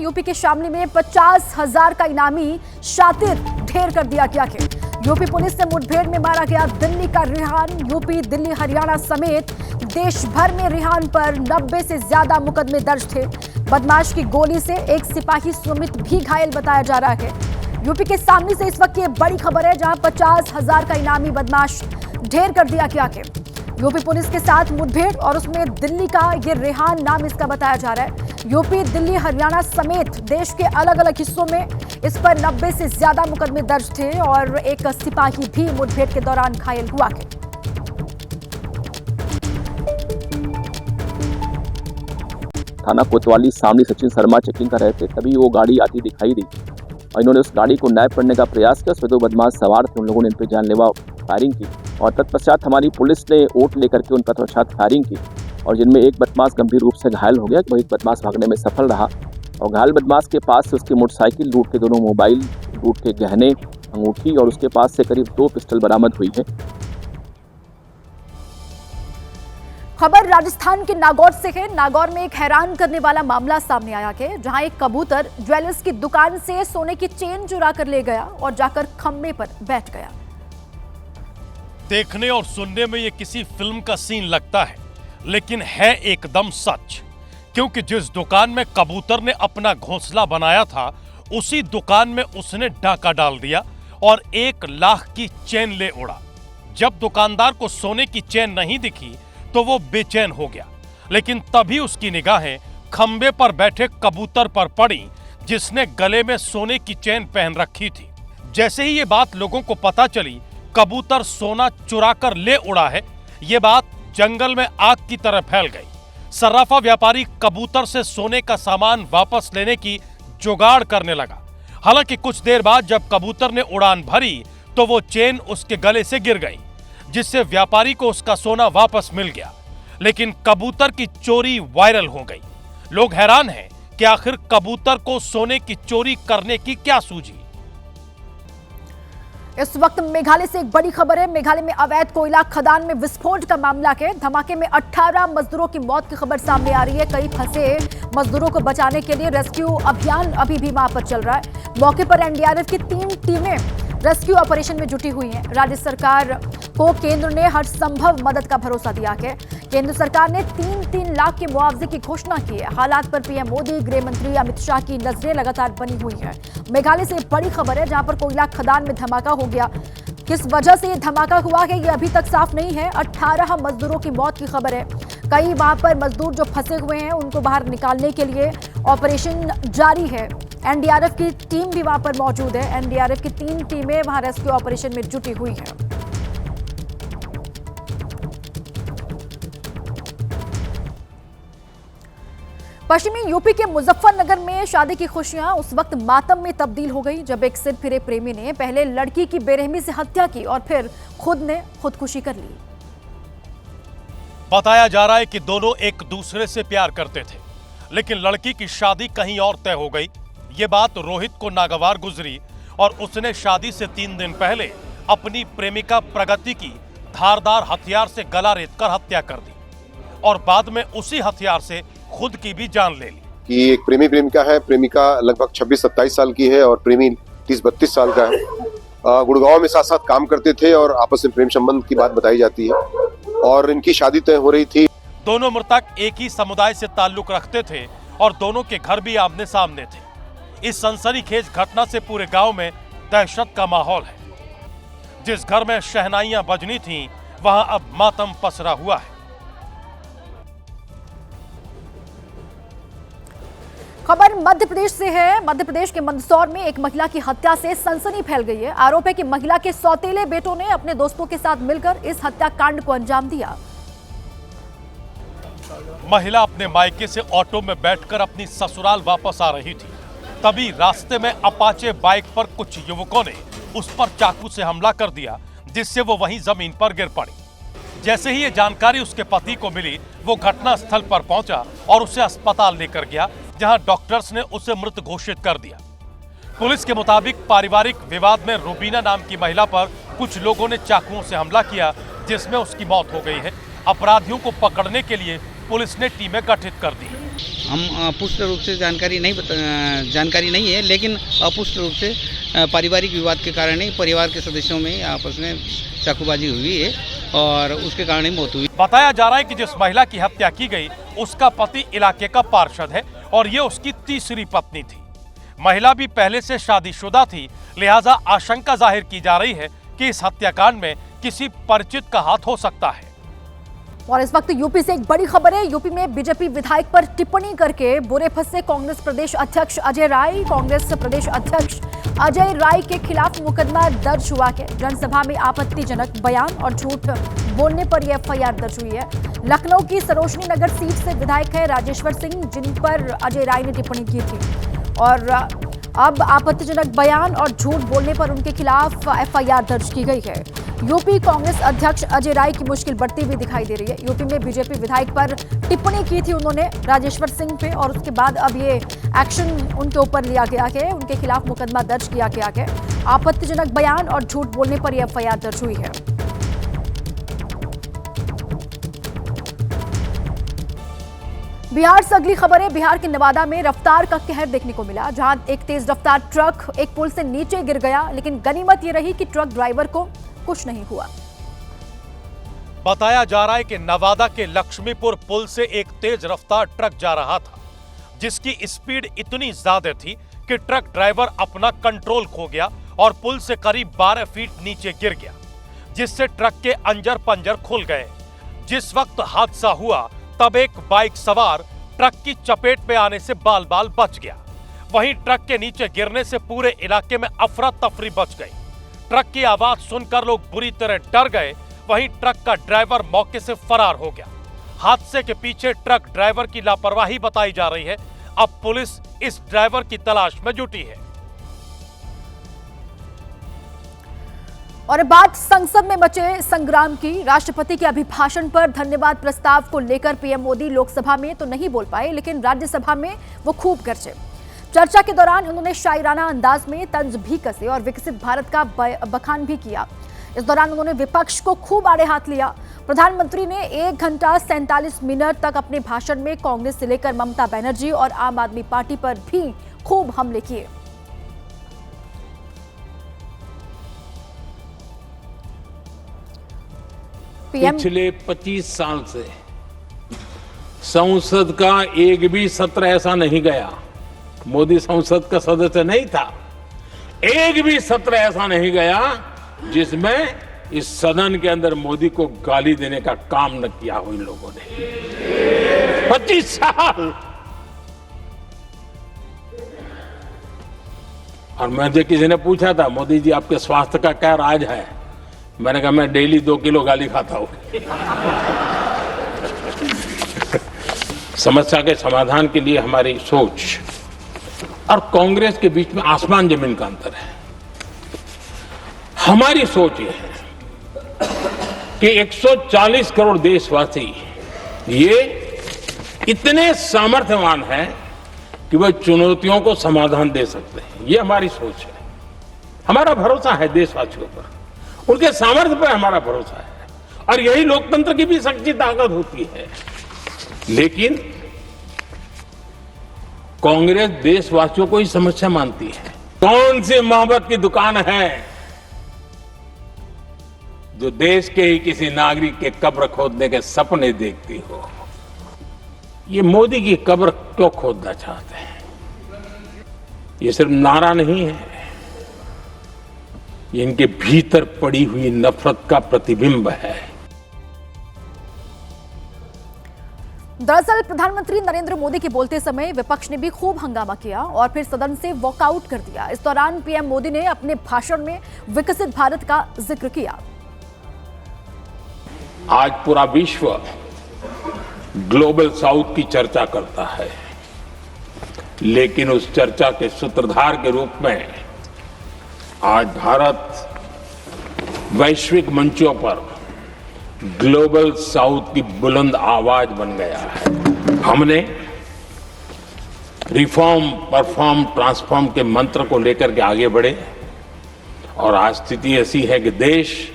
UP के शामली में 50,000 का इनामी शातिर ढेर कर दिया गया है। यूपी पुलिस से मुठभेड़ में मारा गया दिल्ली का रेहान। यूपी, दिल्ली, हरियाणा समेत देश भर में रेहान पर 90 से ज्यादा मुकदमे दर्ज थे। बदमाश की गोली से एक सिपाही सुमित भी घायल बताया जा रहा है। यूपी के सामने से इस वक्त ये बड़ी खबर है, जहां 50,000 का इनामी बदमाश ढेर कर दिया गया है। यूपी पुलिस के साथ मुठभेड़ और उसमें दिल्ली का ये रेहान नाम इसका बताया जा रहा है। यूपी, दिल्ली, हरियाणा समेत देश के अलग अलग हिस्सों में इस पर 90 से ज्यादा मुकदमे दर्ज थे और एक सिपाही भी मुठभेड़ के दौरान घायल हुआ है। थाना कोतवाली सामने सचिन शर्मा चेकिंग कर रहे थे, तभी वो गाड़ी आती दिखाई दी और इन्होंने उस गाड़ी को नैप करने का प्रयास किया। उसमें 2 बदमाश सवार थे, उन लोगों ने इन पर जानलेवा फायरिंग की और तत्पश्चात हमारी पुलिस ने ओट लेकर के उन पर तत्पश्चात फायरिंग की और जिनमें एक बदमाश गंभीर रूप से घायल हो गया। वही बदमाश भागने में सफल रहा और घायल बदमाश के पास से उसकी मोटरसाइकिल, लूट के 2 मोबाइल, लूट के गहने, अंगूठी और उसके पास से करीब 2 पिस्टल बरामद हुई है। खबर राजस्थान के नागौर से है। नागौर में एक हैरान करने वाला मामला सामने आया है, जहां एक कबूतर ज्वेलर्स की दुकान से सोने की चेन चुरा कर ले गया और जाकर खंबे पर बैठ गया। देखने और सुनने में ये किसी फिल्म का सीन लगता है, लेकिन है एकदम सच। क्योंकि जिस दुकान में कबूतर ने अपना घोंसला बनाया था, उसी दुकान में उसने डाका डाल दिया और 1 लाख की चेन ले उड़ा। जब दुकानदार को सोने की चेन नहीं दिखी तो वो बेचैन हो गया, लेकिन तभी उसकी निगाहें खंबे पर बैठे कबूतर पर पड़ी, जिसने गले में सोने की चेन पहन रखी थी। जैसे ही ये बात लोगों को पता चली, कबूतर सोना चुरा कर ले उड़ा है, ये बात जंगल में आग की तरह फैल गई। सर्राफा व्यापारी कबूतर से सोने का सामान वापस लेने की जुगाड़ करने लगा। हालांकि कुछ देर बाद जब कबूतर ने उड़ान भरी तो वो चेन उसके गले से गिर गई, जिससे व्यापारी को उसका सोना वापस मिल गया। लेकिन कबूतर की चोरी वायरल हो गई। लोग हैरान हैं कि आखिर कबूतर को सोने की चोरी करने की क्या सूझी। इस वक्त मेघालय से एक बड़ी खबर है। मेघालय में अवैध कोयला खदान में विस्फोट का मामला है। धमाके में 18 मजदूरों की मौत की खबर सामने आ रही है। कई फंसे मजदूरों को बचाने के लिए रेस्क्यू अभियान अभी भी वहां पर चल रहा है। मौके पर एनडीआरएफ की 3 टीमें रेस्क्यू ऑपरेशन में जुटी हुई हैं। राज्य सरकार को केंद्र ने हर संभव मदद का भरोसा दिया है। केंद्र सरकार ने 3-3 लाख के मुआवजे की घोषणा की है। हालात पर पीएम मोदी, गृह मंत्री अमित शाह की नजरें लगातार बनी हुई हैं। मेघालय से बड़ी खबर है, जहां पर कोयला खदान में धमाका हो गया। किस वजह से यह धमाका हुआ है, यह अभी तक साफ नहीं है। 18 मजदूरों की मौत की खबर है। कई वहां पर मजदूर जो फंसे हुए हैं, उनको बाहर निकालने के लिए ऑपरेशन जारी है। एनडीआरएफ की टीम भी वहां पर मौजूद है। एनडीआरएफ की 3 टीमें वहां रेस्क्यू ऑपरेशन में जुटी हुई हैं। पश्चिमी यूपी के मुजफ्फरनगर में शादी की खुशियां उस वक्त मातम में तब्दील हो गई, जब एक सिर फिरे प्रेमी ने पहले लड़की की बेरहमी से हत्या की और फिर खुद ने खुदकुशी कर ली। बताया जा रहा है कि दोनों एक दूसरे से प्यार करते थे, लेकिन लड़की की शादी कहीं और तय हो गई। ये बात रोहित को नागवार गुजरी और उसने शादी से 3 दिन पहले अपनी प्रेमिका प्रगति की धारदार हथियार से गला रेतकर हत्या कर दी और बाद में उसी हथियार से खुद की भी जान ले ली। कि एक प्रेमी प्रेमिका है। प्रेमिका लगभग 26-27 साल की है और प्रेमी 30-32 साल का है। गुड़गांव में साथ साथ काम करते थे और आपस में प्रेम संबंध की बात बताई जाती है और इनकी शादी तय हो रही थी। दोनों मृतक एक ही समुदाय से ताल्लुक रखते थे और दोनों के घर भी आमने सामने थे। इस सनसनीखेज घटना से पूरे गांव में दहशत का माहौल है। जिस घर में शहनाइयां बजनी थीं, वहां अब मातम पसरा हुआ है। खबर मध्य प्रदेश से है। मध्य प्रदेश के मंदसौर में एक महिला की हत्या से सनसनी फैल गई है। आरोप है कि महिला के सौतेले बेटों ने अपने दोस्तों के साथ मिलकर इस हत्याकांड को अंजाम दिया। महिला अपने मायके से ऑटो में बैठकर अपनी ससुराल वापस आ रही थी, तभी रास्ते में अपाचे बाइक पर कुछ युवकों ने उस पर चाकू से हमला कर दिया, जिससे वो वहीं जमीन पर गिर पड़ी। जैसे ही ये जानकारी उसके पति को मिली, वो घटना स्थल पर पहुंचा और उसे अस्पताल लेकर गया, जहां डॉक्टर्स ने उसे मृत घोषित कर दिया। पुलिस के मुताबिक पारिवारिक विवाद में रूबीना नाम की महिला पर कुछ लोगों ने चाकुओं से हमला किया, जिसमें उसकी मौत हो गई है। अपराधियों को पकड़ने के लिए पुलिस ने टीमें गठित कर दी। हम पुष्ट रूप से जानकारी नहीं है, लेकिन अपुष्ट रूप से पारिवारिक विवाद के कारण ही परिवार के सदस्यों में आपस में चाकूबाजी हुई है और उसके कारण ही मौत हुई। बताया जा रहा है कि जिस महिला की हत्या की गई उसका पति इलाके का पार्षद है और ये उसकी तीसरी पत्नी थी। महिला भी पहले से शादीशुदा थी, लिहाजा आशंका जाहिर की जा रही है कि इस हत्याकांड में किसी परिचित का हाथ हो सकता है। और इस वक्त यूपी से एक बड़ी खबर है। यूपी में बीजेपी विधायक पर टिप्पणी करके बुरे फंसे कांग्रेस प्रदेश अध्यक्ष अजय राय। कांग्रेस प्रदेश अध्यक्ष अजय राय के खिलाफ मुकदमा दर्ज हुआ है। जनसभा में आपत्तिजनक बयान और झूठ बोलने पर यह एफआईआर दर्ज हुई है। लखनऊ की सरोजनी नगर सीट से विधायक है राजेश्वर सिंह, जिन पर अजय राय ने टिप्पणी की थी और अब आपत्तिजनक बयान और झूठ बोलने पर उनके खिलाफ एफआईआर दर्ज की गई है। यूपी कांग्रेस अध्यक्ष अजय राय की मुश्किल बढ़ती हुई दिखाई दे रही है। यूपी में बीजेपी विधायक पर टिप्पणी की थी उन्होंने राजेश्वर सिंह पे और उसके बाद अब ये एक्शन उनके ऊपर लिया गया है, उनके खिलाफ मुकदमा दर्ज किया गया है। आपत्तिजनक बयान और झूठ बोलने पर यह एफआईआर दर्ज हुई है। बिहार से अगली खबर है। बिहार के नवादा में रफ्तार का कहर देखने को मिला, जहां एक तेज रफ्तार ट्रक एक पुल से नीचे गिर गया, लेकिन गनीमत यह रही कि ट्रक ड्राइवर को कुछ नहीं हुआ। बताया जा रहा है कि नवादा के लक्ष्मीपुर पुल से एक तेज रफ्तार ट्रक जा रहा था, जिसकी स्पीड इतनी ज्यादा थी कि ट्रक ड्राइवर अपना कंट्रोल खो गया और पुल से करीब 12 फीट नीचे गिर गया, जिससे ट्रक के अंजर पंजर खुल गए। जिस वक्त हादसा हुआ तब एक बाइक सवार ट्रक की चपेट में आने से बाल बाल बच गया। वहीं ट्रक के नीचे गिरने से पूरे इलाके में अफरा तफरी बच गई। ट्रक की आवाज सुनकर लोग बुरी तरह डर गए। वहीं ट्रक का ड्राइवर मौके से फरार हो गया। हादसे के पीछे ट्रक ड्राइवर की लापरवाही बताई जा रही है। अब पुलिस इस ड्राइवर की तलाश में जुटी है। और बात संसद में मचे संग्राम की। राष्ट्रपति के अभिभाषण पर धन्यवाद प्रस्ताव को लेकर पीएम मोदी लोकसभा में तो नहीं बोल पाए, लेकिन राज्यसभा में वो खूब गरजे। चर्चा के दौरान उन्होंने शायराना अंदाज में तंज भी कसे और विकसित भारत का बखान भी किया। इस दौरान उन्होंने विपक्ष को खूब आड़े हाथ लिया। प्रधानमंत्री ने 1 घंटा 47 मिनट तक अपने भाषण में कांग्रेस से लेकर ममता बनर्जी और आम आदमी पार्टी पर भी खूब हमले किए। पिछले 25 साल से संसद का एक भी सत्र ऐसा नहीं गया, मोदी संसद का सदस्य नहीं था, एक भी सत्र ऐसा नहीं गया जिसमें इस सदन के अंदर मोदी को गाली देने का काम न किया हो इन लोगों ने। 25 साल। और मुझे किसी ने पूछा था, मोदी जी आपके स्वास्थ्य का क्या राज है? मैंने कहा मैं डेली 2 किलो गाली खाता हूं। समस्या के समाधान के लिए हमारी सोच और कांग्रेस के बीच में आसमान जमीन का अंतर है। हमारी सोच ये है कि 140 करोड़ देशवासी ये इतने सामर्थ्यवान हैं कि वे चुनौतियों को समाधान दे सकते हैं। ये हमारी सोच है। हमारा भरोसा है देशवासियों पर, उनके सामर्थ्य पर हमारा भरोसा है और यही लोकतंत्र की भी सच्ची ताकत होती है। लेकिन कांग्रेस देशवासियों को ही समस्या मानती है। कौन सी मोहब्बत की दुकान है जो देश के ही किसी नागरिक के कब्र खोदने के सपने देखती हो? ये मोदी की कब्र क्यों खोदना चाहते हैं? ये सिर्फ नारा नहीं है, ये इनके भीतर पड़ी हुई नफरत का प्रतिबिंब है। दरअसल प्रधानमंत्री नरेंद्र मोदी के बोलते समय विपक्ष ने भी खूब हंगामा किया और फिर सदन से वॉकआउट कर दिया। इस दौरान पीएम मोदी ने अपने भाषण में विकसित भारत का जिक्र किया। आज पूरा विश्व ग्लोबल साउथ की चर्चा करता है, लेकिन उस चर्चा के सूत्रधार के रूप में आज भारत वैश्विक मंचों पर ग्लोबल साउथ की बुलंद आवाज बन गया है। हमने रिफॉर्म, परफॉर्म, ट्रांसफॉर्म के मंत्र को लेकर के आगे बढ़े और आज स्थिति ऐसी है कि देश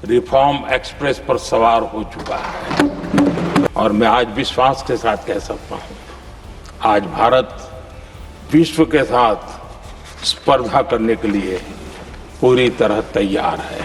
रिफॉर्म एक्सप्रेस पर सवार हो चुका है। और मैं आज विश्वास के साथ कह सकता हूं आज भारत विश्व के साथ स्पर्धा करने के लिए पूरी तरह तैयार है।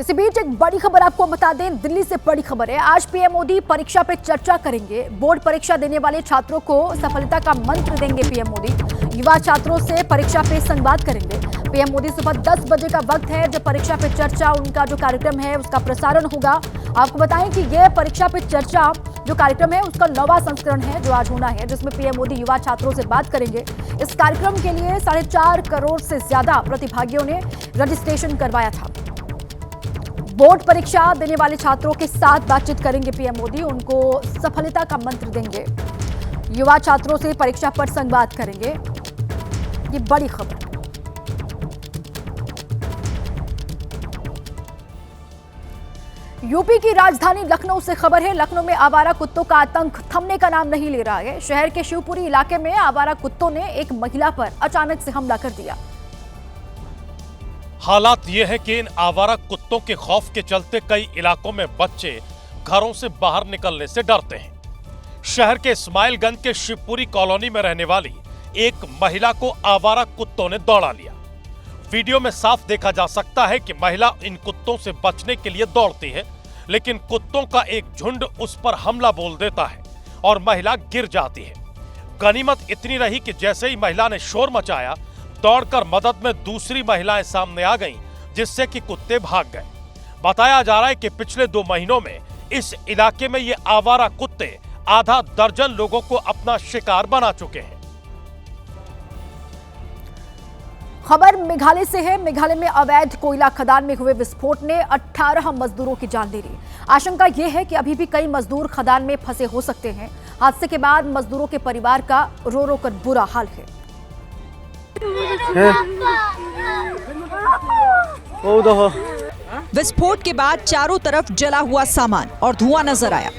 इसी बीच एक बड़ी खबर आपको बता दें, दिल्ली से बड़ी खबर है। आज पीएम मोदी परीक्षा पे चर्चा करेंगे। बोर्ड परीक्षा देने वाले छात्रों को सफलता का मंत्र देंगे पीएम मोदी। युवा छात्रों से परीक्षा पे संवाद करेंगे। पीएम मोदी सुबह 10 बजे का वक्त है जब परीक्षा पे चर्चा उनका जो कार्यक्रम है उसका प्रसारण होगा। आपको बताएं कि यह परीक्षा पे चर्चा जो कार्यक्रम है उसका 9वां संस्करण है जो आज होना है, जिसमें पीएम मोदी युवा छात्रों से बात करेंगे। इस कार्यक्रम के लिए 4.5 करोड़ से ज्यादा प्रतिभागियों ने रजिस्ट्रेशन करवाया था। बोर्ड परीक्षा देने वाले छात्रों के साथ बातचीत करेंगे पीएम मोदी, उनको सफलता का मंत्र देंगे। युवा छात्रों से परीक्षा पर संवाद करेंगे। ये बड़ी खबर। यूपी की राजधानी लखनऊ से खबर है। लखनऊ में आवारा कुत्तों का आतंक थमने का नाम नहीं ले रहा है। शहर के शिवपुरी इलाके में आवारा कुत्तों ने एक महिला पर अचानक से हमला कर दिया। हालात ये है कि इन आवारा कुत्तों के खौफ के चलते कई इलाकों में बच्चे घरों से बाहर निकलने से डरते हैं। शहर के इस्माइलगंज के शिवपुरी कॉलोनी में रहने वाली एक महिला को आवारा कुत्तों ने दौड़ा लिया। वीडियो में साफ देखा जा सकता है कि महिला इन कुत्तों से बचने के लिए दौड़ती है, लेकिन कुत्तों का एक झुंड उस पर हमला बोल देता है और महिला गिर जाती है। गनीमत इतनी रही कि जैसे ही महिला ने शोर मचाया, दौड़कर मदद में दूसरी महिलाएं सामने आ गईं, जिससे कि कुत्ते भाग गए। बताया जा रहा है कि पिछले 2 महीनों में इस इलाके में ये आवारा कुत्ते आधा दर्जन लोगों को अपना शिकार बना चुके हैं। खबर मेघालय से है। मेघालय में अवैध कोयला खदान में हुए विस्फोट ने 18 मजदूरों की जान ले ली। आशंका यह है कि अभी भी कई मजदूर खदान में फंसे हो सकते हैं। हादसे के बाद मजदूरों के परिवार का रो रो कर बुरा हाल है। विस्फोट के बाद चारों तरफ जला हुआ सामान और धुआं नजर आया।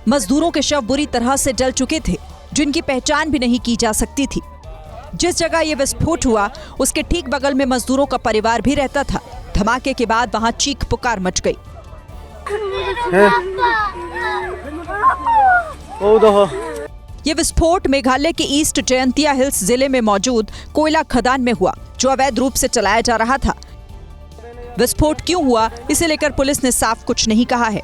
मजदूरों के शव बुरी तरह से जल चुके थे, जिनकी पहचान भी नहीं की जा सकती थी। जिस जगह ये विस्फोट हुआ उसके ठीक बगल में मजदूरों का परिवार भी रहता था। धमाके के बाद वहां चीख पुकार मच गई। ये विस्फोट मेघालय के ईस्ट जयंतिया हिल्स जिले में मौजूद कोयला खदान में हुआ, जो अवैध रूप से चलाया जा रहा था। विस्फोट क्यों हुआ, इसे लेकर पुलिस ने साफ कुछ नहीं कहा है।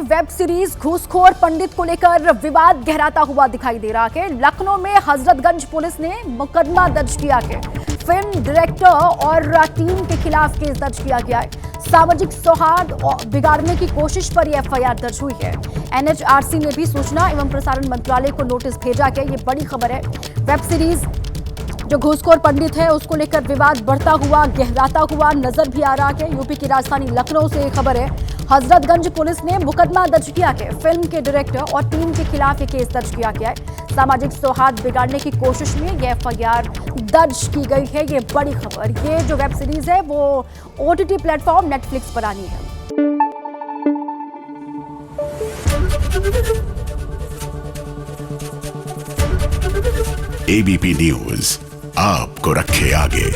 वेब सीरीज घूसखोर पंडित को लेकर विवाद गहराता हुआ दिखाई दे रहा है। लखनऊ में हजरतगंज पुलिस ने मुकदमा दर्ज किया है। फिल्म डायरेक्टर और टीम के खिलाफ केस दर्ज किया गया है। सामाजिक सौहार्द बिगाड़ने की कोशिश पर यह एफआईआर दर्ज हुई है। एनएचआरसी ने भी सूचना एवं प्रसारण मंत्रालय को नोटिस भेजा है। ये बड़ी खबर है। वेब सीरीज जो घूसखोर पंडित है उसको लेकर विवाद बढ़ता हुआ गहराता हुआ नजर भी आ रहा है। यूपी की राजधानी लखनऊ से खबर है। हजरतगंज पुलिस ने मुकदमा दर्ज किया है। फिल्म के डायरेक्टर और टीम के खिलाफ ये केस दर्ज किया गया है। सामाजिक सौहार्द बिगाड़ने की कोशिश में यह एफआईआर दर्ज की गई है। ये बड़ी खबर। ये जो वेब सीरीज है वो ओटीटी प्लेटफॉर्म नेटफ्लिक्स पर आनी है। एबीपी न्यूज आपको रखे आगे।